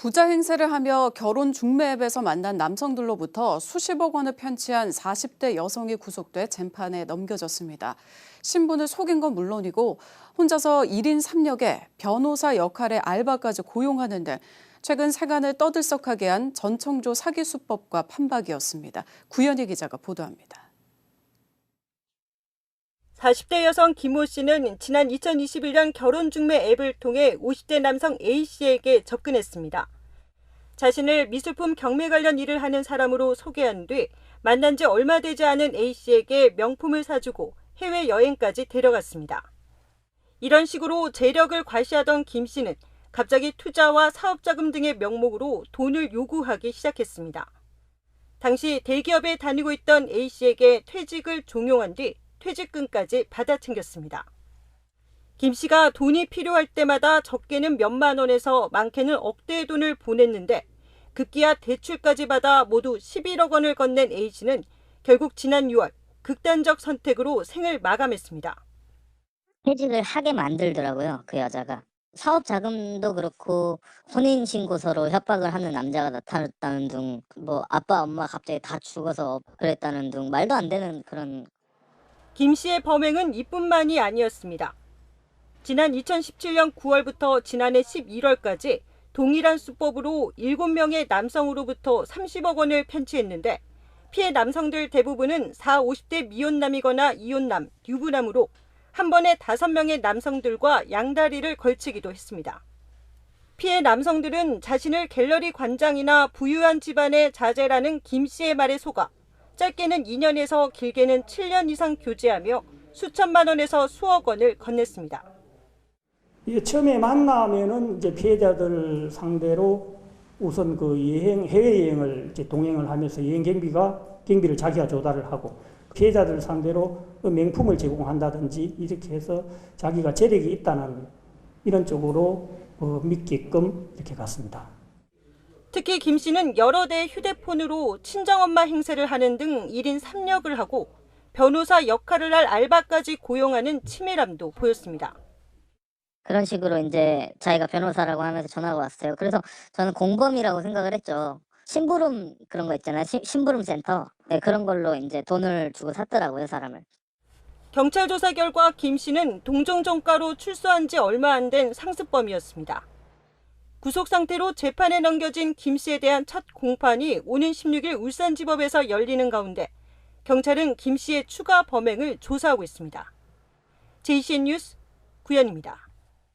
부자 행세를 하며 결혼 중매 앱에서 만난 남성들로부터 수십억 원을 편취한 40대 여성이 구속돼 재판에 넘겨졌습니다. 신분을 속인 건 물론이고 혼자서 1인 3역에 변호사 역할의 알바까지 고용하는 등 최근 세간을 떠들썩하게 한 전청조 사기 수법과 판박이었습니다. 구현희 기자가 보도합니다. 40대 여성 김모 씨는 지난 2021년 결혼 중매 앱을 통해 50대 남성 A 씨에게 접근했습니다. 자신을 미술품 경매 관련 일을 하는 사람으로 소개한 뒤 만난 지 얼마 되지 않은 A 씨에게 명품을 사주고 해외여행까지 데려갔습니다. 이런 식으로 재력을 과시하던 김 씨는 갑자기 투자와 사업자금 등의 명목으로 돈을 요구하기 시작했습니다. 당시 대기업에 다니고 있던 A 씨에게 퇴직을 종용한 뒤 퇴직금까지 받아 챙겼습니다. 김 씨가 돈이 필요할 때마다 적게는 몇만 원에서 많게는 억대의 돈을 보냈는데 급기야 대출까지 받아 모두 11억 원을 건넨 A 씨는 결국 지난 6월 극단적 선택으로 생을 마감했습니다. 퇴직을 하게 만들더라고요, 그 여자가. 사업 자금도 그렇고 혼인신고서로 협박을 하는 남자가 나타났다는 등 뭐 아빠 엄마 갑자기 다 죽어서 그랬다는 등 말도 안 되는 그런. 김 씨의 범행은 이뿐만이 아니었습니다. 지난 2017년 9월부터 지난해 11월까지 동일한 수법으로 7명의 남성으로부터 30억 원을 편취했는데 피해 남성들 대부분은 40, 50대 미혼남이거나 이혼남, 유부남으로 한 번에 5명의 남성들과 양다리를 걸치기도 했습니다. 피해 남성들은 자신을 갤러리 관장이나 부유한 집안의 자제라는 김 씨의 말에 속아 짧게는 2년에서 길게는 7년 이상 교제하며 수천만 원에서 수억 원을 건넸습니다. 처음에 만나면은 이제 피해자들 상대로 우선 그 해외여행을 이제 동행을 하면서 여행 경비를 자기가 조달을 하고 피해자들 상대로 명품을 제공한다든지 이렇게 해서 자기가 재력이 있다는 이런 쪽으로 믿게끔 이렇게 갔습니다. 특히 김 씨는 여러 대의 휴대폰으로 친정엄마 행세를 하는 등 1인 3역을 하고 변호사 역할을 할 알바까지 고용하는 치밀함도 보였습니다. 그런 식으로 이제 자기가 변호사라고 하면서 전화가 왔어요. 그래서 저는 공범이라고 생각을 했죠. 심부름 그런 거 있잖아요. 심부름 센터. 네, 그런 걸로 이제 돈을 주고 샀더라고요, 사람을. 경찰 조사 결과 김 씨는 동종정가로 출소한 지 얼마 안 된 상습범이었습니다. 구속 상태로 재판에 넘겨진 김 씨에 대한 첫 공판이 오는 16일 울산지법에서 열리는 가운데 경찰은 김 씨의 추가 범행을 조사하고 있습니다. JCN 뉴스 구현입니다.